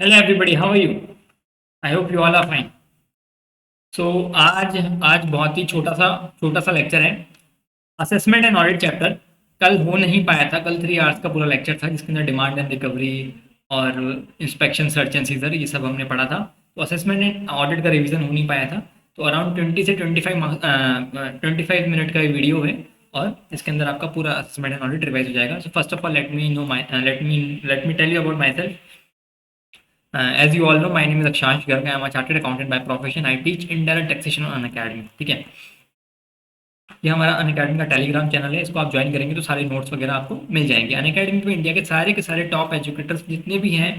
Hello everybody, how are you? I hope you all are fine. So आज आज बहुत ही छोटा सा लेक्चर है। असेसमेंट एंड ऑडिट चैप्टर कल हो नहीं पाया था। कल 3 आवर्स का पूरा लेक्चर था जिसके अंदर डिमांड एंड रिकवरी और इंस्पेक्शन सर्च एंड सीजर ये सब हमने पढ़ा था। तो असेसमेंट एंड ऑडिट का रिवीजन हो नहीं पाया था। तो अराउंड 20 से 25 मिनट का ये वीडियो है और इसके अंदर आपका पूरा असेसमेंट एंड ऑडिट रिवाइज हो जाएगा। So first of all let me tell you about myself. As you all know, my name is Akshansh Garg. I am a chartered accountant by profession. I teach indirect taxation on Unacademy. ठीक है, ये हमारा Unacademy का Telegram channel है। इसको आप join करेंगे तो सारे नोट्स वगैरह आपको मिल जाएंगे। अनअकैडमी पे इंडिया के सारे टॉप एजुकेटर्स जितने भी हैं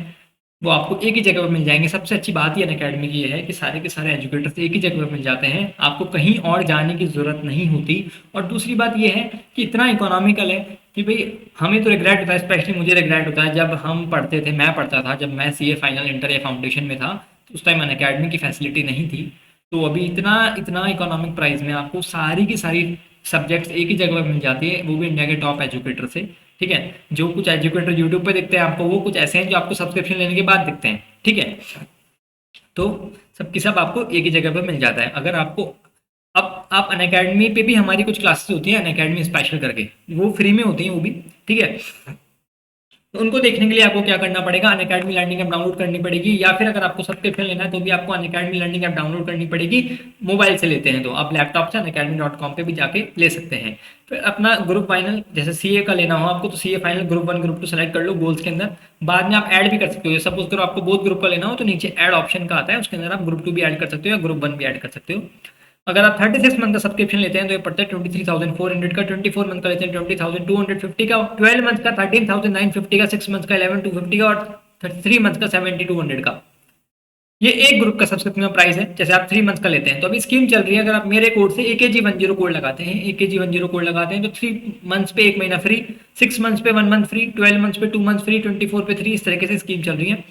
वो आपको एक ही जगह पर मिल जाएंगे। सबसे अच्छी बात ही अनअकैडमी की ये है कि सारे के सारे एजुकेटर्स एक ही जगह पर मिल जाते हैं, आपको कहीं और जाने की ज़रूरत नहीं होती। और दूसरी बात ये है कि इतना इकोनॉमिकल है कि भाई हमें तो रिग्रेट होता है, स्पेशली मुझे रिग्रेट होता है जब हम पढ़ते थे, मैं पढ़ता था जब मैं सीए फाइनल इंटर या फाउंडेशन में था, तो उस टाइम अनअकैडमी की फैसिलिटी नहीं थी। तो अभी इतना इतना इकोनॉमिक प्राइस में आपको सारी की सारी सब्जेक्ट्स एक ही जगह पर मिल जाती है, वो भी इंडिया के टॉप एजुकेटर से। ठीक है, जो कुछ एजुकेटर यूट्यूब पे दिखते हैं आपको, वो कुछ ऐसे हैं जो आपको सब्सक्रिप्शन लेने के बाद दिखते हैं। ठीक है, तो सबकी सब आपको एक ही जगह पर मिल जाता है। अगर आपको अब आप अनअकैडमी पे भी हमारी कुछ क्लासेस होती हैं अनअकैडमी स्पेशल करके, वो फ्री में होती हैं वो भी। ठीक है, तो उनको देखने के लिए आपको क्या करना पड़ेगा, अनअकैडमी लर्निंग ऐप डाउनलोड करनी पड़ेगी, या फिर अगर आपको सब्सक्रिप्शन लेना है तो भी आपको अनअकैडमी लर्निंग ऐप डाउनलोड करनी पड़ेगी। मोबाइल से लेते हैं तो आप लैपटॉप से अनअकैडमी.com पे भी जाके ले सकते हैं। फिर अपना ग्रुप फाइनल जैसे सीए का लेना हो आपको, तो CA final group 1 group 2 select कर लो गोल्स के अंदर। बाद में आप ऐड भी कर सकते हो। सपोज करो आपको बोथ ग्रुप का लेना हो तो नीचे ऐड ऑप्शन का आता है, उसके अंदर आप ग्रुप 2 भी ऐड कर सकते हो या ग्रुप 1 भी ऐड कर सकते हो। अगर आप 36 मंथ का सब्सक्रिप्शन लेते हैं तो ये पड़ता है 23,400 का। 24 मंथ का लेते हैं 20,250 का। 12 मंथ का 13,950 का। 6 मंथ का 11,250 का। और 3 मंथ का 7,200 का। ये एक ग्रुप का सब्सक्रिप्शन प्राइस है। जैसे आप 3 मंथ का लेते हैं तो अभी स्कीम चल रही है, अगर आप मेरे कोड से AKG10 कोड लगाते हैं, AKG10 कोड लगाते हैं तो 3 मंथ्स पे 1 महीना फ्री, 6 मंथ्स पे 1 मंथ फ्री, 12 मंथ्स पे 2 मंथ फ्री, 24 पे 3, इस तरीके से स्कीम चल रही है।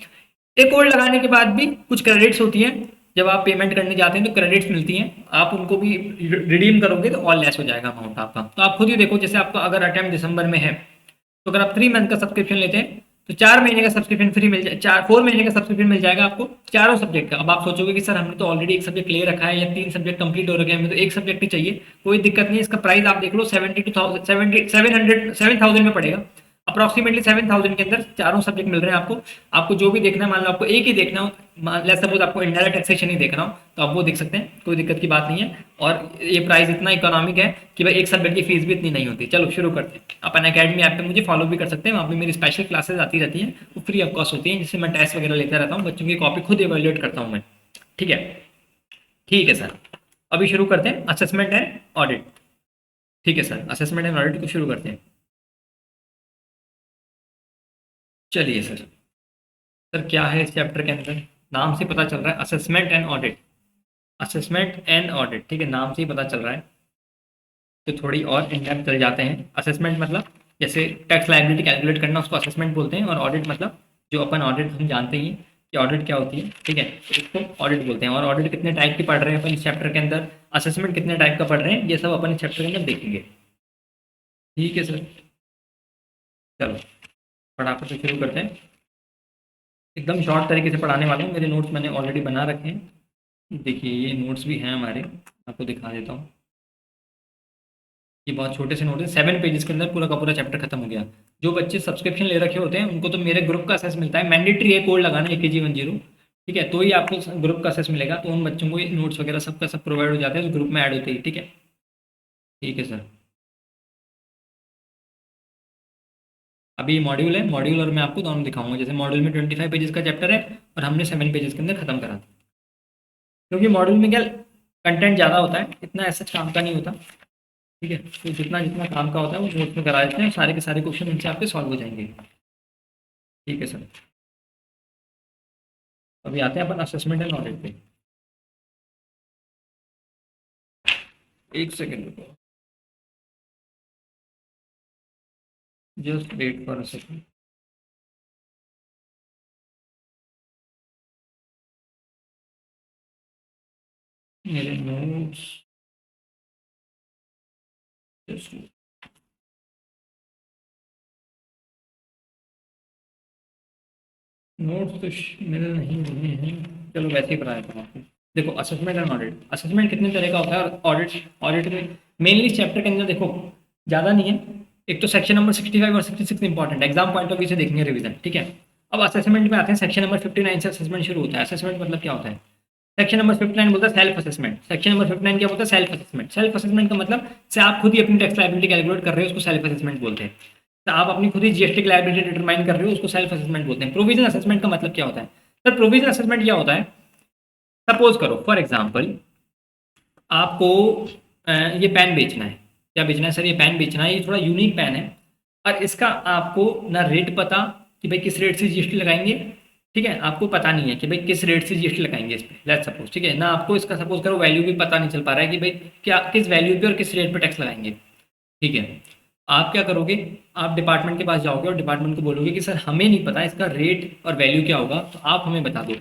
एक कोड लगाने के बाद भी कुछ क्रेडिट्स होती हैं। जब आप पेमेंट करने जाते हैं तो क्रेडिट्स मिलती हैं, आप उनको भी रिडीम करोगे तो और लेस हो जाएगा अमाउंट आपका। तो आप खुद ही देखो, जैसे आपका अगर अटेम्प्ट दिसंबर में है तो अगर आप 3 मंथ का सब्सक्रिप्शन लेते हैं तो 4 महीने का सब्सक्रिप्शन फ्री मिल जाए, 4 महीने का सब्सक्रिप्शन मिल जाएगा आपको चारों सब्जेक्ट का। अब आप सोचोगे कि सर हमने तो ऑलरेडी एक सब्जेक्ट ले रखा है या 3 सब्जेक्ट कंप्लीट हो रखे हैं, हमें तो एक सब्जेक्ट ही चाहिए। कोई दिक्कत नहीं, इसका प्राइस आप देख लो 72,000 7,000 में पड़ेगा। अप्रॉक्सीमेटली 7,000 के अंदर चारों सब्जेक्ट मिल रहे हैं आपको। आपको जो भी देखना है, मान लो आपको एक ही देखना हो, लेट्स सपोज आपको इनडायरेक्ट टैक्सेशन ही देखना हो तो आप वो देख सकते हैं, कोई दिक्कत की बात नहीं है। और ये प्राइस इतना इकोनॉमिक है कि भाई एक सब्जेक्ट की फीस भी इतनी नहीं होती। चलो शुरू करते हैं। आप अनअकैडमी ऐप पे मुझे फॉलो भी कर सकते हैं, वहाँ पे मेरी स्पेशल क्लासेस आती रहती हैं, वो फ्री ऑफ कॉस्ट होती हैं, जिससे मैं टेस्ट वगैरह लेता रहता हूँ, बच्चों की कॉपी खुद एवेल्युएट करता हूँ मैं। ठीक है, ठीक है सर। अभी शुरू करते हैं असेसमेंट एंड ऑडिट। ठीक है सर, असेसमेंट एंड ऑडिट को शुरू करते हैं। चलिए सर। सर क्या है इस चैप्टर के अंदर? नाम से पता चल रहा है assessment and audit. Assessment and audit, ठीक है, नाम से ही पता चल रहा है। तो थोड़ी और इन डेप्थ चले जाते हैं। असेसमेंट मतलब जैसे टैक्स लायबिलिटी कैलकुलेट करना, उसको असेसमेंट बोलते हैं। और ऑडिट मतलब जो अपन ऑडिट हम जानते ही हैं कि ऑडिट क्या होती है। ठीक है, तो इसको ऑडिट बोलते हैं। और ऑडिट कितने टाइप की पढ़ रहे हैं अपन इस चैप्टर के अंदर, असेसमेंट कितने टाइप का पढ़ रहे हैं, ये सब अपन इस चैप्टर के अंदर देखेंगे। ठीक है सर, चलो फटाफट से शुरू करते हैं। एकदम शॉर्ट तरीके से पढ़ाने वाला हूँ, मेरे नोट्स मैंने ऑलरेडी बना रखे हैं। देखिए ये नोट्स भी हैं हमारे, आपको दिखा देता हूँ। ये बहुत छोटे से नोट है, 7 पेजेस के अंदर पूरा का पूरा चैप्टर खत्म हो गया। जो बच्चे सब्सक्रिप्शन ले रखे होते हैं उनको तो मेरे ग्रुप का असेस मिलता है, मैंडेटरी है कोड लगाना AKG10। ठीक है, तो ही आपको ग्रुप का असेस मिलेगा, तो उन बच्चों को नोट्स वगैरह सबका सब प्रोवाइड हो जाता है, तो ग्रुप में ऐड होते ही। ठीक है, ठीक है सर। अभी मॉड्यूल है, मॉड्यूल और मैं आपको दोनों दिखाऊंगा। जैसे मॉड्यूल में 25 पेजेस का चैप्टर है और हमने 7 पेजेस के अंदर खत्म करा था, क्योंकि मॉड्यूल में क्या कंटेंट ज़्यादा होता है, इतना ऐसा काम का नहीं होता। ठीक है, तो जितना जितना काम का होता है वो नोट्स में करा देते हैं, सारे के सारे क्वेश्चन उनसे आपके सॉल्व हो जाएंगे। ठीक है सर। अभी आते हैं अपन असेसमेंट एंड ऑडिट पे। एक सेकेंड रुको, just wait for a second. मेरे नोट्स जस्ट नोट्स तो मिल नहीं रहे हैं, चलो वैसे ही पढ़ा देता हूँ आपको। देखो असेसमेंट एंड ऑडिट, असेसमेंट कितने तरह का होता है और ऑडिट, ऑडिट में मेनली चैप्टर के अंदर देखो ज़्यादा नहीं है। एक तो सेक्शन नंबर 65 और 66 important exam point of view से देखेंगे रिवीजन, ठीक है। अब असेसमेंट में आते हैं, सेक्शन नंबर 59 से असेसमेंट शुरू होता है। असेसमेंट मतलब क्या होता है? सेक्शन नंबर 59 बोलता है सेल्फ असेसमेंट। सेक्शन नंबर 59 क्या बोलता है? Self assessment. सेल्फ असेसमेंट का मतलब से आप खुद ही अपनी टैक्स लायबिलिटी कैलकुलेट कर रहे हो, उसको सेल्फ असेसमेंट बोलते हैं। तो आप अपनी खुद ही जीएसटी की लायबिलिटी डिटरमाइन कर रहे हो, उसको सेल्फ असेसमेंट बोलते हैं। प्रोविजन असेसमेंट का मतलब क्या होता है? सर प्रोविजन असेसमेंट क्या होता है? सपोज करो फॉर एग्जांपल आपको ये पेन बेचना है। क्या बेचना है सर? ये पेन बेचना है, ये थोड़ा यूनिक पेन है और इसका आपको ना रेट पता कि भाई किस रेट से जीएसटी लगाएंगे, ठीक है। आपको पता नहीं है कि भाई किस रेट से जीएसटी लगाएंगे इस पे, लेट्स सपोज, ठीक है ना। आपको इसका सपोज करो वैल्यू भी पता नहीं चल पा रहा है कि भाई क्या किस वैल्यू पे और किस रेट पे टैक्स लगाएंगे, ठीक है। आप क्या करोगे? आप डिपार्टमेंट के पास जाओगे और डिपार्टमेंट को बोलोगे कि सर हमें नहीं पता इसका रेट और वैल्यू क्या होगा, तो आप हमें बता दो।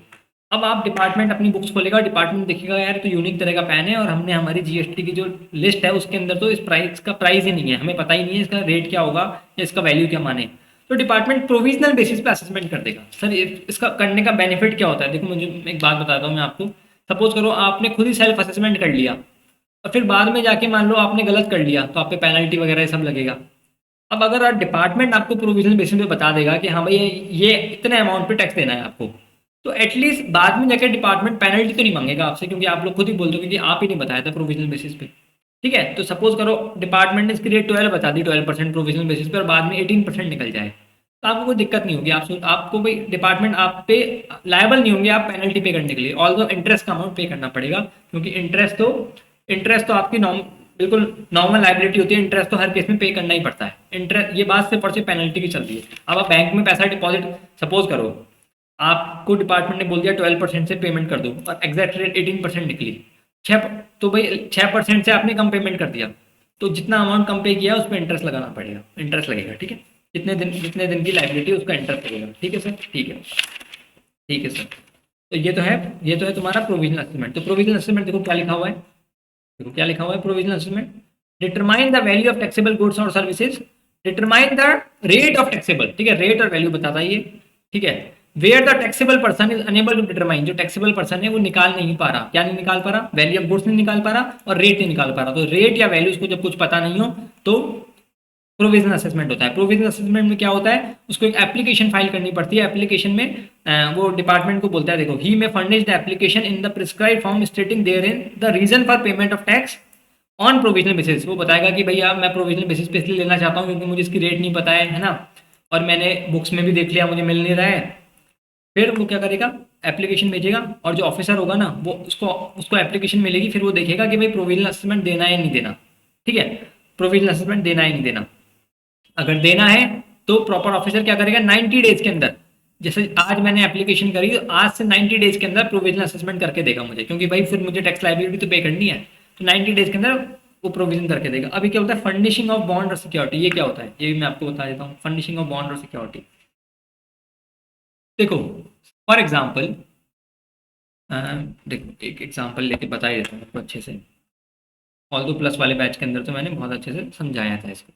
अब आप डिपार्टमेंट अपनी बुक्स खोलेगा, डिपार्टमेंट देखेगा यार तो यूनिक तरह का पेन है और हमने हमारी जीएसटी की जो लिस्ट है उसके अंदर तो इस प्राइस का प्राइस ही नहीं है, हमें पता ही नहीं है इसका रेट क्या होगा या इसका वैल्यू क्या माने। तो डिपार्टमेंट प्रोविजनल बेसिस पे असेसमेंट कर देगा। सर इसका करने का बेनिफिट क्या होता है? देखो मुझे एक बात बताता हूँ मैं आपको। सपोज करो आपने खुद ही सेल्फ असेसमेंट कर लिया और फिर बाद में जाके मान लो आपने गलत कर लिया तो आप पे पेनल्टी वगैरह ये सब लगेगा। अब अगर आप डिपार्टमेंट आपको प्रोविजनल बेसिस पे बता देगा कि हाँ भाई ये इतने अमाउंट पे टैक्स देना है आपको, तो एटलीस्ट बाद में जाकर डिपार्टमेंट पेनल्टी तो नहीं मांगेगा आपसे, क्योंकि आप लोग खुद ही बोल दोगे कि आप ही नहीं बताया था प्रोविजनल बेसिस पे, ठीक है। तो सपोज करो डिपार्टमेंट ने इसकी रेट 12 बता दी, 12% प्रोविजनल बेसिस पे और बाद में 18% निकल जाए, तो आपको कोई दिक्कत नहीं होगी। आपको भाई डिपार्टमेंट आप पे लायबल नहीं होंगे आप पेनल्टी पे करने के लिए, ऑल्दो इंटरेस्ट का अमाउंट पे करना पड़ेगा, क्योंकि इंटरेस्ट तो आपकी बिल्कुल नॉर्मल लाइबिलिटी होती है। इंटरेस्ट तो हर केस में पे करना ही पड़ता है। इंटरेस्ट ये बात से पर्चे पेनल्टी की चल रही है। अब आप बैंक में पैसा डिपॉजिट सपोज करो, आपको डिपार्टमेंट ने बोल दिया 12% से पेमेंट कर दो और एग्जैक्ट रेट 18% निकली, छः, तो भाई 6% से आपने कम पेमेंट कर दिया, तो जितना अमाउंट कम पे किया उस पर इंटरेस्ट लगाना पड़ेगा, इंटरेस्ट लगेगा, ठीक है। जितने दिन की लाइबिलिटी उसका इंटरेस्ट लगेगा, ठीक है सर, ठीक है, ठीक है सर। तो ये तो है तुम्हारा प्रोविजनल असेसमेंट। तो प्रोविजनल असेसमेंट देखो क्या लिखा हुआ है, देखो क्या लिखा हुआ है provisional assessment. Determine the value of taxable goods और services, determine the rate of taxable, ठीक है, रेट और वैल्यू बताता है ये, ठीक है। Where the taxable person is unable to determine, जो टैक्सेबल पर्सन है वो निकाल नहीं पा रहा, क्या नहीं निकाल पा रहा? वैल्यू ऑफ गुड्स नहीं निकाल पा रहा और रेट नहीं निकाल पा रहा। तो रेट या वैल्यूज को जब कुछ पता नहीं हो तो प्रोविजनल असेसमेंट होता है। प्रोविजनल असेसमेंट में क्या होता है? उसको एक एप्लीकेशन फाइल करनी पड़ती है। एप्लीकेशन में वो डिपार्टमेंट को बोलता है देखो ही में furnish the application in the prescribe form stating therein the reason for payment of tax on provisional basis. वो बताएगा कि भैया मैं प्रोविजनल बेसिस पे इसलिए लेना चाहता हूँ क्योंकि मुझे इसकी रेट नहीं पता है ना, और मैंने बुक्स में भी देख लिया मुझे मिल नहीं रहा है। फिर वो क्या करेगा? एप्लीकेशन भेजेगा और जो ऑफिसर होगा ना वो उसको उसको एप्लीकेशन मिलेगी, फिर वो देखेगा कि भाई प्रोविजनल असेसमेंट देना है या नहीं देना, ठीक है। प्रोविजनल असेसमेंट देना है नहीं देना, अगर देना है तो प्रॉपर ऑफिसर क्या करेगा 90 डेज के अंदर, जैसे आज मैंने एप्लीकेशन करी तो आज से 90 डेज के अंदर प्रोविजनल असेसमेंट करके देगा मुझे, क्योंकि भाई फिर मुझे टैक्स लायबिलिटी तो पे करनी है। तो 90 डेज के अंदर वो प्रोविजन करके देगा। अभी क्या होता है फर्निशिंग ऑफ बॉन्ड और सिक्योरिटी, ये क्या होता है ये भी मैं आपको बता देता हूँ। फर्निशिंग ऑफ बॉन्ड और सिक्योरिटी देखो फॉर एग्जाम्पल, देखो एक एग्जाम्पल लेके बता ही देता हूँ आपको अच्छे से। ऑल दो प्लस वाले बैच के अंदर तो मैंने बहुत अच्छे से समझाया था इसको।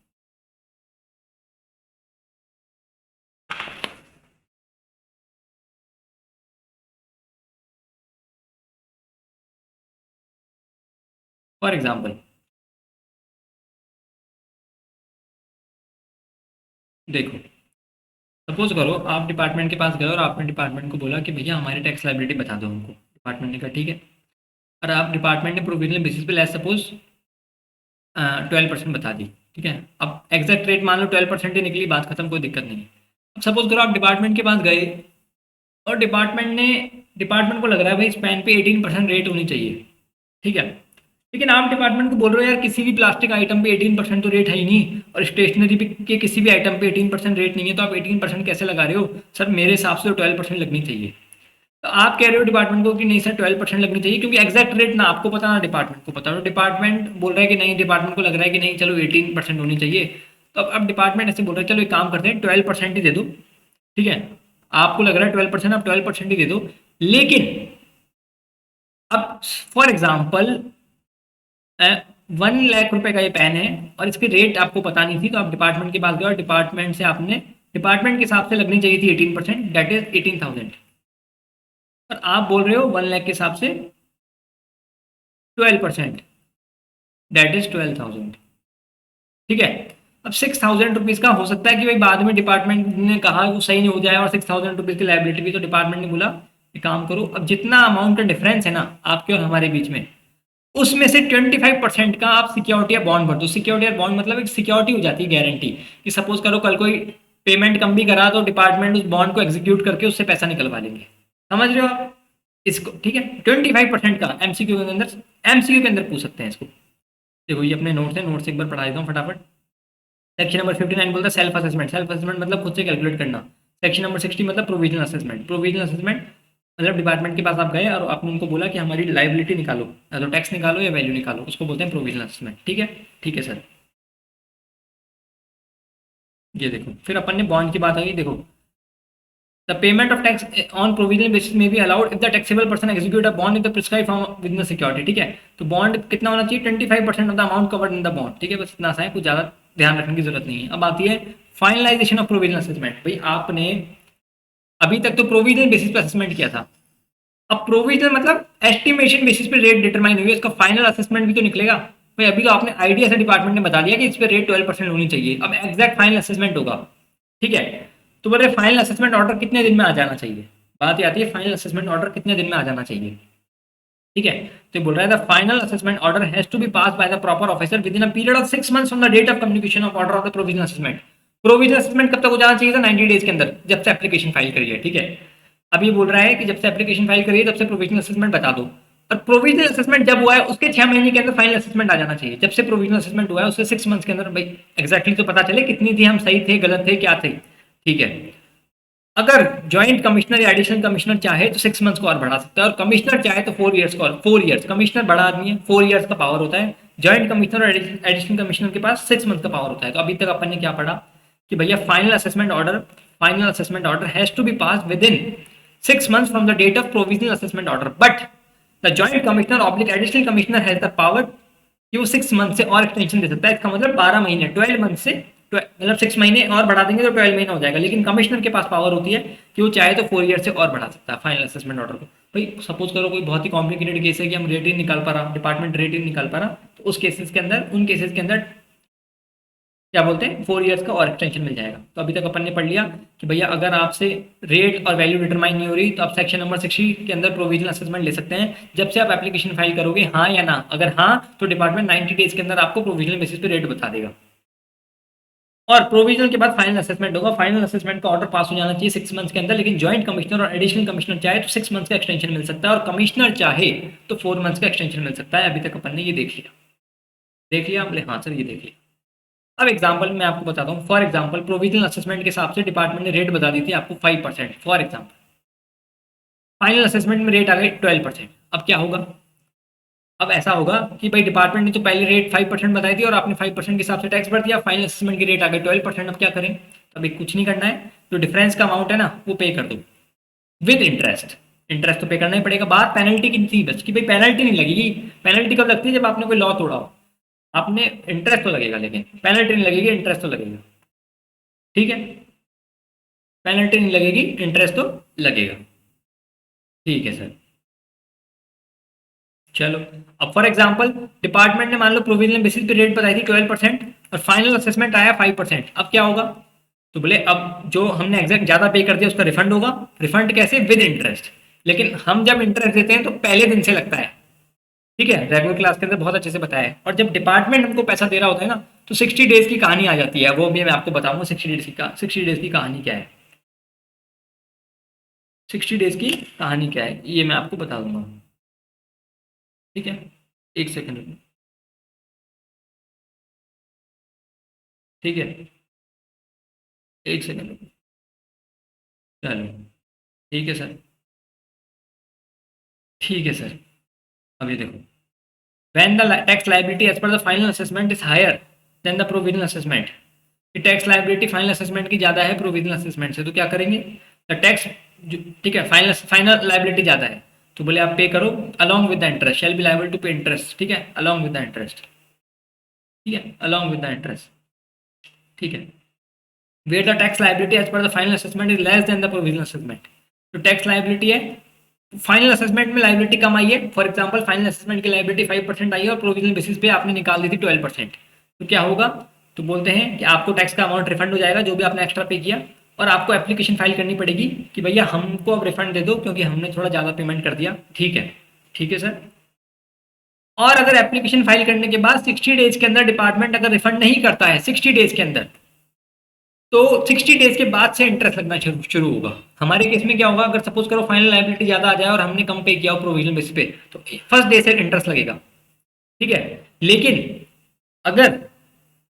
फॉर एग्जाम्पल देखो, सपोज करो आप डिपार्टमेंट के पास गए और आपने डिपार्टमेंट को बोला कि भैया हमारी टैक्स लाइबिलिटी बता दो हमको। डिपार्टमेंट ने कहा ठीक है, और आप डिपार्टमेंट ने प्रोविजनल बेसिस पे लेस सपोज 12% बता दी, ठीक है। अब एग्जैक्ट रेट मान लो 12% ही निकली, बात खत्म, कोई दिक्कत नहीं है। अब सपोज करो आप डिपार्टमेंट के पास गए और डिपार्टमेंट को लग रहा है भाई इस पेन पे 18% रेट होनी चाहिए, ठीक है। लेकिन आप डिपार्टमेंट को बोल रहे हो यार किसी भी प्लास्टिक आइटम पे 18% तो रेट है ही नहीं, और स्टेशनरी के किसी भी आइटम पे 18% रेट नहीं है, तो आप 18% कैसे लगा रहे हो? सर मेरे हिसाब से तो 12% लगनी चाहिए। तो आप कह रहे हो डिपार्टमेंट को कि नहीं सर 12% लगनी चाहिए, क्योंकि एग्जैक्ट रेट ना आपको पता ना डिपार्टमेंट को पता। तो डिपार्टमेंट बोल रहा है कि नहीं, डिपार्टमेंट को लग रहा है कि नहीं चलो 18% होनी चाहिए। तो अब डिपार्टमेंट ऐसे बोल रहा है चलो एक काम करते हैं 12% ही दे दो, ठीक है। आपको लग रहा है 12%, आप 12% ही दे दो। लेकिन अब फॉर एग्जाम्पल 1 लाख रुपए का ये पेन है और इसकी रेट आपको पता नहीं थी, तो आप डिपार्टमेंट के पास गए और डिपार्टमेंट से आपने डिपार्टमेंट के हिसाब से लगनी चाहिए थी 18%, दैट इज 18,000। पर आप बोल रहे हो 1 लाख के हिसाब से 12%, दैट इज 12,000। ठीक है। अब 6,000 रुपीज का हो सकता है कि भाई बाद में डिपार्टमेंट ने कहा वो सही नहीं हो जाए और 6,000 रुपीज की लाइबिलिटी भी, तो डिपार्टमेंट ने बोला एक काम करो, अब जितना अमाउंट का डिफरेंस है ना आपके और हमारे बीच में, उसमें से 25% का आप सिक्योरिटी या बॉन्ड भर दो। सिक्योरिटी या बॉन्ड मतलब एक सिक्योरिटी हो जाती है, गारंटी, कि सपोज करो कल कोई पेमेंट कम भी करा तो डिपार्टमेंट उस बॉन्ड को एग्जीक्यूट करके उससे पैसा निकलवा लेंगे। समझ रहे हो आप इसको? ठीक है, 25% का एमसीक्यू के अंदर, एमसीक्यू के अंदर पूछ सकते हैं इसको। देखो ये अपने नोट्स है, नोट से एक बार पढ़ा देता हूँ फटाफट। सेक्शन नंबर 59 बोलता है सेल्फ असेसमेंट। सेल्फ असेसमेंट मतलब खुद से कैलकुलेट करना। सेक्शन नंबर 60 मतलब प्रोविजनल असेसमेंट। प्रोविजनल असेसमेंट मतलब डिपार्टमेंट के पास आप गए और आपने उनको बोला कि हमारी लाइबिलिटी निकालो, या तो टैक्स निकालो या वैल्यू निकालो, उसको बोलते हैं प्रोविजनल असेसमेंट। ठीक है, ठीक है सर। ये देखो फिर अपन ने बॉन्ड की बात आई। देखो the payment of tax on provisional basis में be allowed if the taxable person execute a bond in the prescribe form with security. ठीक है, तो बॉन्ड कितना होना चाहिए? 25% of the amount covered in the bond. ठीक है, बस इतना सा है, कुछ ज़्यादा ध्यान रखने की जरूरत नहीं है। अब आती है फाइनलाइजेशन ऑफ प्रोविजनल असेसमेंट। भाई आपने अभी तक तो प्रोविजनल बेसिस पे असेसमेंट किया था, अब प्रोविजनल मतलब एस्टिमेशन बेसिस पे रेट डिटरमाइन हुई है, इसका फाइनल असेसमेंट भी तो निकलेगा। भाई अभी तो आपने आइडिया से डिपार्टमेंट ने बता दिया कि इस पे रेट 12% होनी चाहिए, अब एग्जैक्ट फाइनल असेसमेंट होगा। ठीक है, तो बोले फाइनल असेसमेंट ऑर्डर कितने दिन में आ जाना चाहिए? बात ये आती है फाइनल असेसमेंट ऑर्डर कितने दिन में आ जाना चाहिए। ठीक है, तो ये बोल रहा है the final assessment order has to be pass by the proper officer within a period of 6 months from the date of communication of order of the provisional assessment. Provisional assessment कब तक हो जाना चाहिए था? 90 days के अंदर, जब से एप्लीकेशन फाइल करी है। ठीक है, अब ये बोल रहा है कि जब से एप्लीकेशन फाइल करी है तब से प्रोविजनल असेसमेंट बता दो। और प्रोविजनल असेसमेंट जब हुआ है उसके 6 महीने के अंदर फाइनल असेसमेंट आ जाना चाहिए। जब से प्रोविजनल असेसमेंट हुआ है उससे 6 मंथ्स के अंदर भाई एग्जैक्टली तो पता चले कितनी थी, हम सही थे, गलत थे, क्या थे। ठीक है, अगर ज्वाइंट कमिश्नर या एडिशनल कमिश्नर चाहे तो 6 मंथ्स को और बढ़ा सकता है, और कमिश्नर चाहे तो 4 ईयर्स को और 4 ईयर्स। कमिश्नर बड़ा आदमी है, 4 ईयर्स का पावर होता है। ज्वाइंट कमिश्नर और एडिशनल कमिश्नर के पास 6 मंथ का पावर होता है। तो अभी तक अपन ने क्या पढ़ा कि भैया final assessment order has to be pass within 6 months from the date of provisional assessment order, but the joint commissioner oblique additional commissioner has the power कि वो 6 मंथ से और एक्सटेंशन दे सकता है। इसका मतलब 12 महीने, 12 मंथ से मतलब 6 महीने और बढ़ा देंगे तो 12 महीना हो जाएगा। लेकिन कमिश्नर के पास पावर होती है कि वो चाहे तो 4 ईयर से और बढ़ा सकता है फाइनल असेसमेंट ऑर्डर को। भाई सपोज करो कोई बहुत ही कॉम्प्लिकेटेड केस है कि हम रेट ही निकाल पा रहा, डिपार्टमेंट रेट ही निकाल पा रहा, तो उस केसेस के अंदर, उन केसेस के अंदर क्या बोलते हैं, 4 ईयर्स का और एक्सटेंशन मिल जाएगा। तो अभी तक अपन ने पढ़ लिया कि भैया अगर आपसे रेट और वैल्यू डिटरमाइन नहीं हो रही तो आप सेक्शन नंबर 60 के अंदर प्रोविजनल असेसमेंट ले सकते हैं जब से आप एप्लीकेशन फाइल करोगे, हाँ या ना। अगर हाँ तो डिपार्टमेंट 90 डेज के अंदर आपको प्रोविजनल बेसिस पे रेट बता देगा, और प्रोविजनल के बाद फाइनल असेसमेंट होगा। फाइनल असेसमेंट का ऑर्डर पास हो जाना चाहिए 6 मंथ्स के अंदर, लेकिन ज्वाइंट कमिश्नर और एडिशनल कमिश्नर चाहे तो 6 मंथ्स का एक्सटेंशन मिल सकता है, और कमिश्नर चाहे तो 4 मंथ्स का एक्सटेंशन मिल सकता है। अभी तक अपन ने ये देख लिया बोले हाँ सर ये देख लिया। अब एग्जाम्पल मैं आपको बताता हूँ। फॉर एग्जाम्पल प्रोविजनल असेसमेंट के हिसाब से डिपार्टमेंट ने रेट बता दी थी आपको 5%। फॉर एग्जाम्पल फाइनल असेसमेंट में रेट आ गए 12%। अब क्या होगा? अब ऐसा होगा कि भाई डिपार्टमेंट ने तो पहले रेट 5% बताई थी और आपने 5% के हिसाब से टैक्स भर दिया, फाइनल असेसमेंट की रेट आ गई 12%। अब क्या करें? अभी कुछ नहीं करना है, जो डिफरेंस का अमाउंट है ना वो पे कर दो विद इंटरेस्ट। इंटरेस्ट तो पे करना ही पड़ेगा। बात पेनल्टी की थी बस कि भाई पेनल्टी नहीं लगेगी। पेनल्टी कब लगती है? जब आपने कोई लॉ तोड़ा हो। आपने इंटरेस्ट तो लगेगा लेकिन पेनल्टी नहीं लगेगी, इंटरेस्ट तो लगेगा। ठीक है, पेनल्टी नहीं लगेगी, इंटरेस्ट तो लगेगा। ठीक है सर, चलो। अब फॉर एग्जांपल डिपार्टमेंट ने मान लो प्रोविजनल बेसिस पे रेट बताई थी 12% और फाइनल असेसमेंट आया 5%। अब क्या होगा? तो बोले अब जो हमने एग्जैक्ट ज्यादा पे कर दिया उसका रिफंड होगा। रिफंड कैसे? With interest. लेकिन हम जब इंटरेस्ट देते हैं तो पहले दिन से लगता है। ठीक है, रेगुलर क्लास के अंदर बहुत अच्छे से बताया है। और जब डिपार्टमेंट हमको पैसा दे रहा होता है ना तो 60 डेज की कहानी आ जाती है। वो भी मैं आपको बताऊंगा 60 डेज की कहानी क्या है। 60 डेज की कहानी क्या है ये मैं आपको बता दूंगा। ठीक है, एक सेकंड रुकिए। ठीक है, एक सेकंड रुकिए। चलो, ठीक है सर। ठीक है सर, अभी देखो, when the tax liability as per the final assessment is higher than the provisional assessment, कि टैक्स लाइबिलिटी फाइनल असेसमेंट की ज्यादा है प्रोविजनल असेसमेंट से, तो क्या करेंगे? द टैक्स, ठीक है, फाइनल लाइबिलिटी ज्यादा है तो बोले आप पे करो along with the interest, shall be liable to pay interest. ठीक है, अलॉन्ग विद द इंटरेस्ट। ठीक है, अलॉन्ग विद द इंटरेस्ट। ठीक है, where the tax liability as per the final assessment is less than the provisional assessment. तो tax liability है, final assessment में liability कम आई है, फॉर एग्जांपल फाइनल असेसमेंट की लाइबिलिटी 5% आई है और प्रोविजनल बेसिस पे आपने निकाल दी थी 12%, तो क्या होगा, तो बोलते हैं कि आपको टैक्स का अमाउंट रिफंड हो जाएगा जो भी आपने एक्स्ट्रा पे किया, और आपको एप्लीकेशन फाइल करनी पड़ेगी कि भैया हमको अब रिफंड दे दो क्योंकि हमने थोड़ा ज़्यादा पेमेंट कर दिया। ठीक है, ठीक है सर। और अगर एप्लीकेशन फाइल करने के बाद 60 डेज के अंदर डिपार्टमेंट अगर रिफंड नहीं करता है 60 डेज के अंदर, तो 60 डेज के बाद से इंटरेस्ट लगना शुरू शुरू होगा। हमारे केस में क्या होगा, अगर सपोज करो फाइनल लायबिलिटी ज्यादा आ जाए और हमने कम पे किया हो प्रोविजनल बेसिस पे, तो फर्स्ट डे से इंटरेस्ट लगेगा। ठीक है, लेकिन अगर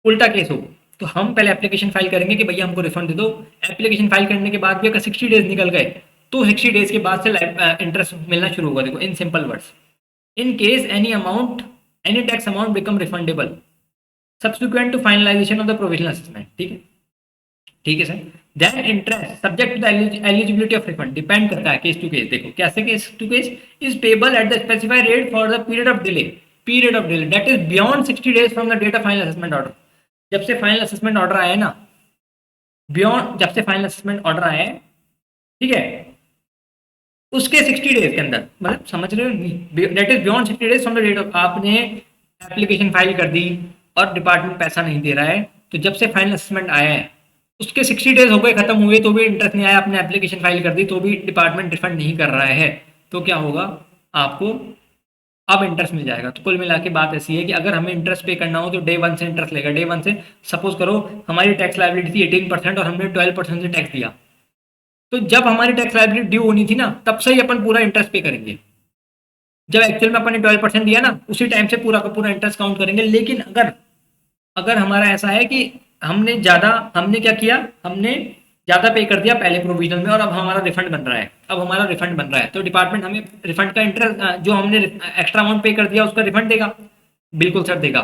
उल्टा केस हो तो हम पहले एप्लीकेशन फाइल करेंगे कि भैया हमको रिफंड दे दो। एप्लीकेशन फाइल करने के बाद भी अगर 60 डेज निकल गए तो 60 डेज के बाद से इंटरेस्ट मिलना शुरू होगा। देखो, in simple words, in case any tax amount become refundable subsequent to finalisation of the provisional assessment. ठीक है, ठीक है sir. Then interest subject to the eligibility of refund, depend करता है केस टू केस। देखो कैसे, case to case, is payable at the specified rate for the period of delay that is beyond 60 days from the date of final assessment order. जब से final assessment order आया है ना, beyond, जब से final assessment order आया है, ठीक है, उसके 60 डेज के अंदर, मतलब समझ रहे हो, that is beyond 60 days from the date of, आपने एप्लीकेशन फाइल कर दी और डिपार्टमेंट पैसा नहीं दे रहा है, तो जब से फाइनल असेसमेंट आया है उसके 60 डेज हो गए, खत्म हुए, तो भी इंटरेस्ट नहीं आया, आपने एप्लीकेशन फाइल कर दी तो भी डिपार्टमेंट रिफंड नहीं कर रहा है, तो क्या होगा, आपको अब इंटरेस्ट मिल जाएगा। तो कुल मिला के बात ऐसी है कि अगर हमें इंटरेस्ट पे करना हो तो डे वन से इंटरेस्ट लेगा। डे वन से सपोज करो हमारी टैक्स लायबिलिटी थी 18% और हमने 12% से टैक्स दिया, तो जब हमारी टैक्स लायबिलिटी ड्यू होनी थी ना, तब से ही अपन पूरा इंटरेस्ट पे करेंगे। जब एक्चुअल में अपन ने 12% दिया ना, उसी टाइम से पूरा का पूरा इंटरेस्ट काउंट करेंगे। लेकिन अगर अगर हमारा ऐसा है कि हमने क्या किया, हमने ज्यादा पे कर दिया पहले प्रोविजनल में और अब हमारा रिफंड बन रहा है, तो डिपार्टमेंट हमें रिफंड का इंटरेस्ट, जो हमने एक्स्ट्रा अमाउंट पे कर दिया उसका रिफंड देगा। बिल्कुल सर देगा,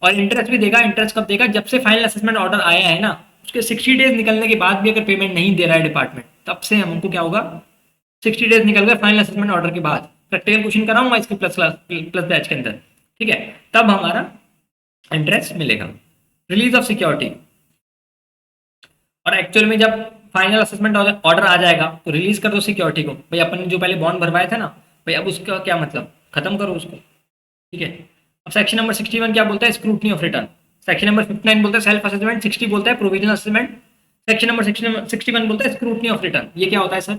और इंटरेस्ट भी देगा। इंटरेस्ट कब देगा, जब से फाइनल असेसमेंट ऑर्डर आया है ना, उसके 60 डेज निकलने के बाद भी अगर पेमेंट नहीं दे रहा है डिपार्टमेंट, तब से हमको क्या होगा, 60 डेज निकल गए फाइनल असेसमेंट ऑर्डर के बाद, प्रैक्टिकल क्वेश्चन कराऊंगा इसके प्लस बैच के अंदर, ठीक है, तब हमारा इंटरेस्ट मिलेगा। रिलीज ऑफ सिक्योरिटी, और एक्चुअल में जब फाइनल असेसमेंट ऑर्डर आ जाएगा तो रिलीज कर दो सिक्योरिटी को। भाई अपन ने जो पहले बॉन्ड भरवाया था ना, भाई अब उसका क्या मतलब, खत्म करो उसको। ठीक है, अब सेक्शन नंबर 61 क्या बोलता है, scrutiny of return. Section number 59 बोलता है सेल्फ असेसमेंट, 60 बोलता है प्रोविजनल असेसमेंट, सेक्शन नंबर 61 बोलता है स्क्रूटनी ऑफ रिटर्न। ये क्या होता है सर,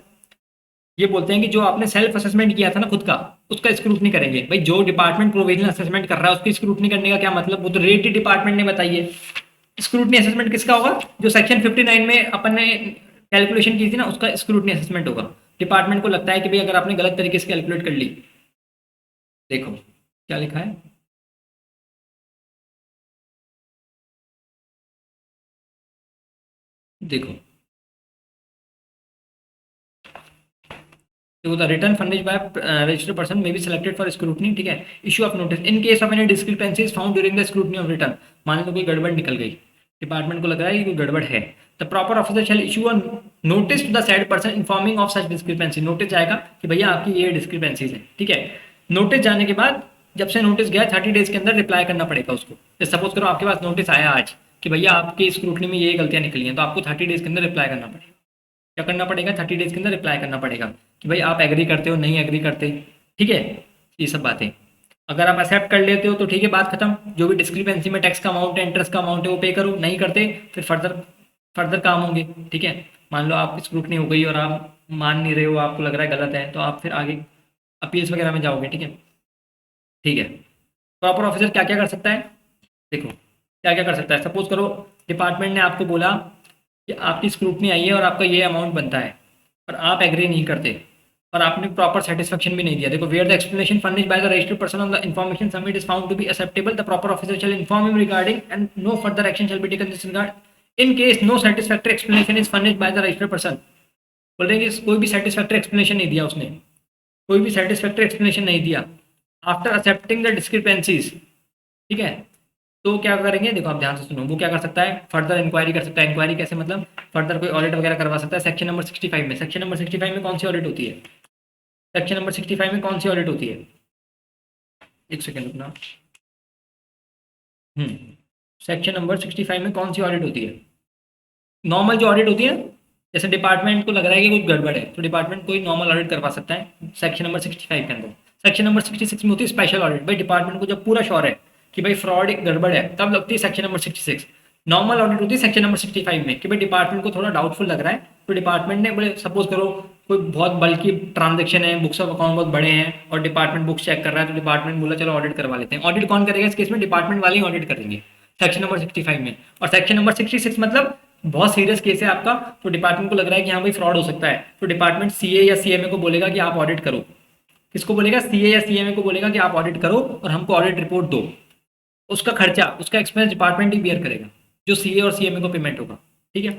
ये बोलते हैं कि जो आपने सेल्फ असेसमेंट किया था ना खुद का, उसका स्क्रूटनी करेंगे। भाई जो डिपार्टमेंट प्रोविजनल असेसमेंट कर रहा है उसकी स्क्रूटनी करने का क्या मतलब, वो तो रेट ही डिपार्टमेंट ने बताई है। स्क्रूटनी असेसमेंट किसका होगा, जो सेक्शन 59 में अपन ने कैलकुलेशन की थी ना, उसका स्क्रूटनी असेसमेंट होगा। डिपार्टमेंट को लगता है कि भाई अगर आपने गलत तरीके से कैलकुलेट कर ली, देखो क्या लिखा है, देखो तो the return furnished by registered person may be selected for scrutiny. ठीक है, issue of notice in case of any discrepancies found during the scrutiny of return. मान लो कोई गड़बड़ निकल गई, डिपार्टमेंट को लग रहा है कि कोई गड़बड़ है, the proper officer shall issue a notice to the said person informing of such discrepancy. Notice जाएगा कि भैया आपकी ये डिस्क्रिपेंसीज है। ठीक है, नोटिस जाने के बाद, जब से नोटिस गया 30 डेज के अंदर रिप्लाई करना पड़ेगा उसको। जैसे सपोज करो आपके पास नोटिस आया आज कि भैया आपकी स्क्रूटनी में ये गलतियां निकली हैं, तो आपको 30 डेज के अंदर रिप्लाई करना पड़ेगा। क्या करना पड़ेगा, 30 डेज के अंदर रिप्लाई करना पड़ेगा कि भाई आप एग्री करते हो, नहीं एग्री करते। ठीक है, ये सब बातें अगर आप एक्सेप्ट कर लेते हो तो ठीक है, बात खत्म। जो भी डिस्क्रिपेंसी में टैक्स का अमाउंट है, इंटरेस्ट का अमाउंट है, वो पे करो। नहीं करते फिर फर्दर फर्दर काम होंगे। ठीक है, मान लो आप स्क्रूटनी हो गई और आप मान नहीं रहे हो, आपको लग रहा है गलत है, तो आप फिर आगे अपील्स वगैरह में जाओगे। ठीक है, ठीक है। प्रॉपर ऑफिसर क्या क्या कर सकता है, देखो क्या क्या कर सकता है। सपोज करो डिपार्टमेंट ने आपको बोला कि आपकी स्क्रूटनी आई है और आपका ये अमाउंट बनता है, और आप एग्री नहीं करते और आपने प्रॉपर सेटिस्फेक्शन भी नहीं दिया। देखो, where the explanation furnished by the registered person on the information submit is found to be acceptable, the proper officer shall inform him regarding and no further action shall be taken this regard in case no satisfactory explanation is furnished by the registered person. बोल रहे हैं कि कोई भी satisfactory explanation नहीं दिया उसने, कोई भी सेटिस्फैक्टरी एक्सप्लेनेशन नहीं दिया आफ्टर एक्सेप्टिंग द डिस्क्रिपेंसीज। ठीक है, तो क्या करेंगे, देखो आप ध्यान से सुनो, वो क्या कर सकता है, फर्दर इंक्वायरी कर सकता है। इंक्वायरी कैसे, मतलब फर्दर कोई ऑडिट वगैरह करवा सकता है। सेक्शन नंबर 65 में, सेक्शन नंबर 65 में कौन सी ऑडिट होती है, सेक्शन नंबर 65 में कौन सी ऑडिट होती है, एक सेकेंड रुकना। सेक्शन नंबर 65 में कौन सी ऑडिट होती है, नॉर्मल जो ऑडिट होती है, जैसे डिपार्टमेंट को लग रहा है कि कुछ गड़बड़ है तो डिपार्टमेंट कोई नॉर्मल ऑडिट करवा सकता है सेक्शन नंबर 65 के अंदर। सेक्शन नंबर 66 में होती है स्पेशल ऑडिट, भाई डिपार्टमेंट को जब पूरा श्योर है कि भाई फ्रॉड गड़बड़ है तब लगती है सेक्शन नंबर 66। नॉर्मल ऑडिट होती है सेक्शन नंबर 65 में कि भाई डिपार्टमेंट को थोड़ा डाउटफुल लग रहा है तो डिपार्टमेंट ने बोले सपोज करो कोई बहुत बल्कि ट्रांजेक्शन है, बुक्स ऑफ अकाउंट बहुत बड़े हैं और डिपार्टमेंट बुक्स चेक कर रहा है तो डिपार्टमेंट बोला चलो ऑडिट करवा लेते हैं। ऑडिट कौन करेगा इस केस में? डिपार्टमेंट वाले ही ऑडिट करेंगे सेक्शन नंबर 65 में। और सेक्शन नंबर 66 मतलब बहुत सीरियस केस है आपका तो डिपार्टमेंट को लग रहा है कि हाँ भाई फ्रॉड हो सकता है तो डिपार्टमेंट सीए या सीएमए को बोलेगा कि आप ऑडिट करो। किसको बोलेगा? सीए या सीएमए को बोलेगा कि आप ऑडिट करो और हमको ऑडिट रिपोर्ट दो। उसका खर्चा, उसका एक्सपेंस डिपार्टमेंट ही बियर करेगा जो सीए और सीएमए को पेमेंट होगा। ठीक है,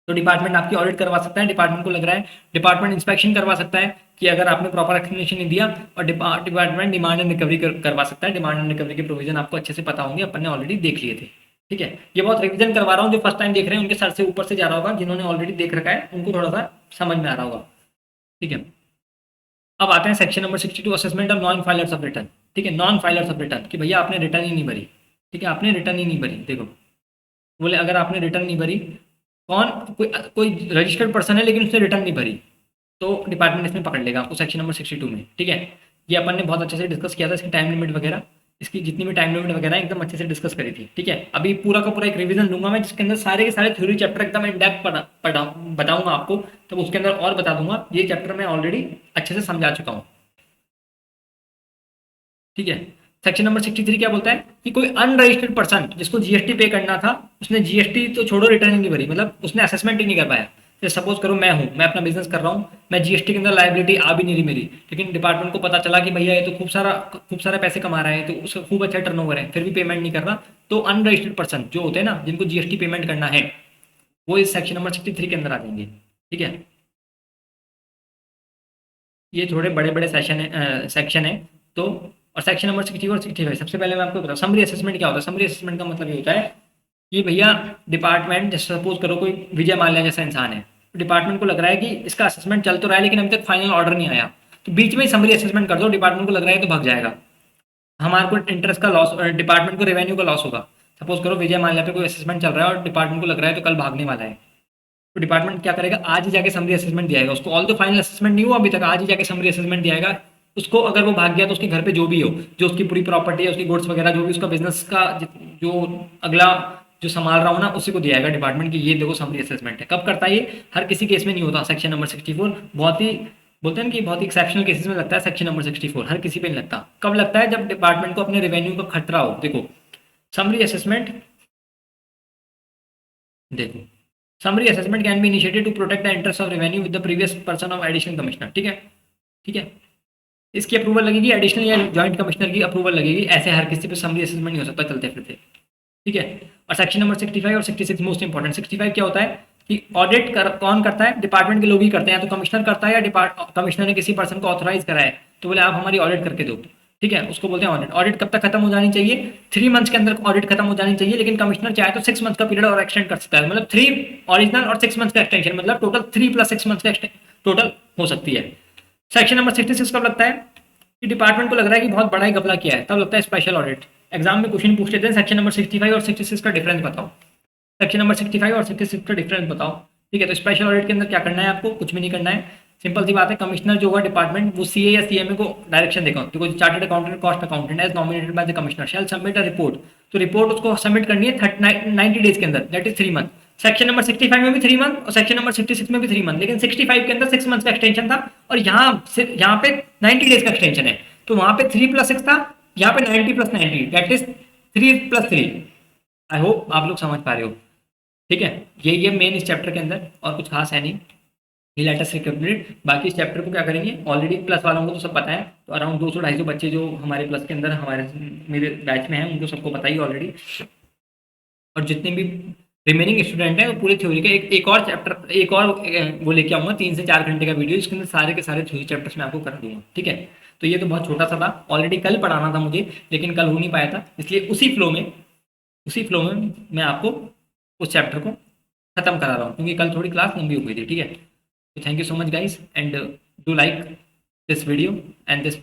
तो डिपार्टमेंट आपकी ऑडिट करवा सकता है। डिपार्टमेंट को लग रहा है, डिपार्टमेंट इंस्पेक्शन करवा सकता है कि अगर आपने प्रॉपर एक्सप्लेनेशन नहीं दिया, और डिपार्टमेंट डिमांड एंड रिकवरी करवा सकता है। डिमांड एंड रिकवरी के प्रोविजन आपको अच्छे से पता होंगे, अपन ने ऑलरेडी देख लिए थे। ठीक है, ये बहुत रिवीजन करवा रहा हूँ, जो फर्स्ट टाइम देख रहे हैं उनके सर से ऊपर से जा रहा होगा, जिन्होंने ऑलरेडी देख रखा है उनको थोड़ा सा समझ में आ रहा होगा। ठीक है, अब आते हैं section number 62 assessment of non filers of return. ठीक है, नॉन फाइलर्स ऑफ रिटर्न कि भैया आपने रिटर्न ही नहीं भरी। ठीक है, आपने रिटर्न ही नहीं भरी। देखो बोले अगर आपने रिटर्न नहीं भरी, कौन, कोई कोई रजिस्टर्ड पर्सन है लेकिन उसने रिटर्न नहीं भरी तो डिपार्टमेंट इसमें पकड़ लेगा आपको सेक्शन नंबर 62 में। ठीक है, ये अपन ने बहुत अच्छे से डिस्कस किया था, इसकी टाइम लिमिट वगैरह, इसकी जितनी भी टाइम लिमिट वगैरह एकदम अच्छे से डिस्कस करी थी। ठीक है, अभी पूरा का पूरा एक रिवीजन लूंगा मैं जिसके अंदर सारे के सारे थ्योरी चैप्टर एकदम इन डेप्थ बताऊंगा आपको, तब उसके अंदर और बता दूंगा। ये चैप्टर मैं ऑलरेडी अच्छे से समझा चुका हूँ। ठीक है, सेक्शन नंबर 63 क्या बोलता है कि कोई अनरजिस्टर्ड पर्सन जिसको जीएसटी पे करना था, उसने जीएसटी तो छोड़ो रिटर्न ही नहीं भरी, मतलब उसने असेसमेंट ही नहीं कर पाया। जैसे सपोज करो मैं हूँ, मैं अपना बिजनेस कर रहा हूँ, मैं जीएसटी के अंदर लाइबिलिटी आ भी नहीं रही मेरी, लेकिन डिपार्टमेंट को पता चला कि भैया ये तो खूब सारा पैसे कमा रहा है, तो उसका खूब अच्छा टर्नओवर है, फिर भी पेमेंट नहीं कर रहा, तो अनरजिस्टर्ड पर्सन जो होते हैं ना, जिनको जीएसटी पेमेंट करना है, वो इस सेक्शन नंबर 63 के अंदर आ जाएंगे। ठीक है, ये थोड़े बड़े बड़े सेक्शन है तो। और सेक्शन नंबर 64 और 65, सबसे पहले मैं आपको बताऊँ समरी असेसमेंट क्या होता है। समरी असेसमेंट का मतलब ये होता है कि भैया डिपार्टमेंट, जैसे सपोज करो कोई विजय माल्या जैसा इंसान है, तो डिपार्टमेंट को लग रहा है कि इसका असेसमेंट चल तो रहा है लेकिन अभी तक फाइनल ऑर्डर नहीं आया, तो बीच में ही समरी असेसमेंट कर दो। डिपार्टमेंट को लग रहा है तो भाग जाएगा, हमारे को इंटरेस्ट का लॉस, डिपार्टमेंट को रेवेन्यू का लॉस होगा। सपोज करो विजय माल्या पे कोई असेसमेंट चल रहा है और डिपार्टमेंट को लग रहा है तो कल भागने वाला है, तो डिपार्टमेंट क्या करेगा, आज ही जाके समरी असेसमेंट दिया जाएगा उसको। ऑल तो फाइनल असेसमेंट नहीं हुआ अभी तक, आज ही जाके समरी असेसमेंट दिया जाएगा उसको। अगर वो भाग गया तो उसके घर पे जो भी हो, जो उसकी पूरी प्रॉपर्टी है, उसकी गुड्स वगैरह, जो भी उसका बिजनेस का जो अगला जो संभाल रहा हो ना, उसी को दिया जाएगा डिपार्टमेंट की, ये देखो समरी असेसमेंट है। कब करता है ये? हर किसी केस में नहीं होता। सेक्शन नंबर 64 बहुत ही, बोलते हैं कि बहुत ही एक्सेप्शनल केसेस में लगता है सेक्शन नंबर 64, हर किसी पे नहीं लगता। कब लगता है? जब डिपार्टमेंट को अपने रेवेन्यू का खतरा हो। देखो समरी असेसमेंट, देखो summary assessment can be initiated to protect the interest of revenue with the previous person of additional commissioner. ठीक है, ठीक है, इसकी अप्रूवल लगेगी, एडिशनल या जॉइंट कमिश्नर की अप्रूवल लगेगी, ऐसे हर किसी पे समरी असेसमेंट नहीं हो सकता चलते फिरते। ठीक है, और सेक्शन नंबर 65 और 66 मोस्ट इंपॉर्टेंट। 65 क्या होता है कि ऑडिट कौन करता है? डिपार्टमेंट के लोग ही करते हैं, तो कमिश्नर करता है या कमिश्नर ने किसी पर्सन को ऑथराइज करा है तो बोले आप हमारी ऑडिट करके दो। ठीक है, उसको बोलते हैं ऑडिट। ऑडिट कब तक खत्म हो जानी चाहिए? 3 मंथ्स के अंदर ऑडिट खत्म हो जानी चाहिए, लेकिन कमिश्नर चाहे तो 6 मंथ का पीरियड और एक्सटेंड कर सकता है, मतलब 3 ओरिजिनल और 6 मंथ का एक्सटेंशन, मतलब टोटल 3 + 6 मंथ का टोटल हो सकती है। सेक्शन नंबर 66 कब लगता है कि डिपार्टमेंट को लग रहा है कि बहुत बड़ा ही घपला किया है, तब लगता है स्पेशल ऑडिट। एग्जाम में क्वेश्चन पूछ लेते हैं सेक्शन नंबर 65 और 66 का डिफरेंस बताओ। सेक्शन नंबर 65 और 66 का डिफरेंस बताओ। ठीक है, तो स्पेशल ऑडिट के अंदर क्या करना है आपको? कुछ भी नहीं करना है, सिंपल सी बात है। कमिश्नर जो होगा डिपार्टमेंट, वो सीए या सीएमए को डायरेक्शन देगा, देखो chartered accountant, cost accountant as nominated by the commissioner shall submit a report, तो रिपोर्ट उसको सबमिट करनी है 90 डेज के अंदर, that is 3 month. Section number 65 में भी 3 मंथ और सेक्शन नंबर 66 में भी 3 मंथ, लेकिन 65 के अंदर 6 मंथ का एक्सटेंशन था और यहाँ पे 90 डेज का एक्सटेंशन है, तो वहां पे 3 + 6 था, यहाँ पे 90 + 90 दैट इज 3 + 3। आई होप आप लोग समझ पा रहे हो। ठीक है, ये मेन इस चैप्टर के अंदर, और कुछ खास है नहीं, ये लेटेस्ट रिकम्प्लीट। बाकी इस चैप्टर को क्या करेंगे, ऑलरेडी प्लस वालों को तो सब पता है, तो अराउंड 200-250 बच्चे जो हमारे प्लस के अंदर हमारे मेरे बैच में हैं उनको सबको पता ही ऑलरेडी, और जितने भी रिमेनिंग स्टूडेंट हैं वो पूरे थ्योरी का एक और चैप्टर, एक और वो लेके आऊँगा 3 से 4 घंटे का वीडियो, इसके अंदर सारे के सारे थ्योरी चैप्टर्स मैं आपको करा दूंगा। ठीक है, तो ये तो बहुत छोटा सा था, ऑलरेडी कल पढ़ाना था मुझे लेकिन कल हो नहीं पाया था, इसलिए उसी फ्लो में मैं आपको उस चैप्टर को खत्म करा रहा हूँ, क्योंकि कल थोड़ी क्लास लंबी हो गई थी। ठीक है, तो thank you so much guys, and do like this video and this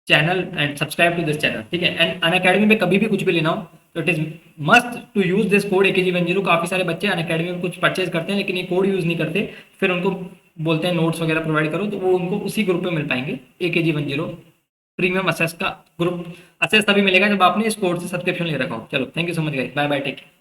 channel and subscribe to this channel, ठीक है। एंड अनअकैडमी में कभी भी कुछ भी लेना हो तो it is must to use this code AKG10। काफ़ी सारे बच्चे अनअकैडमी में कुछ परचेज करते हैं लेकिन ये कोड यूज़ नहीं करते, फिर उनको बोलते हैं नोट्स वगैरह प्रोवाइड करो, तो वो उनको उसी ग्रुप पे मिल पाएंगे। AKG10 प्रीमियम असेस का ग्रुप असेस तभी मिलेगा जब आपने इस कोड से सब्सक्रिप्शन ले रखा हो। चलो, thank you so much guys, bye bye, take care.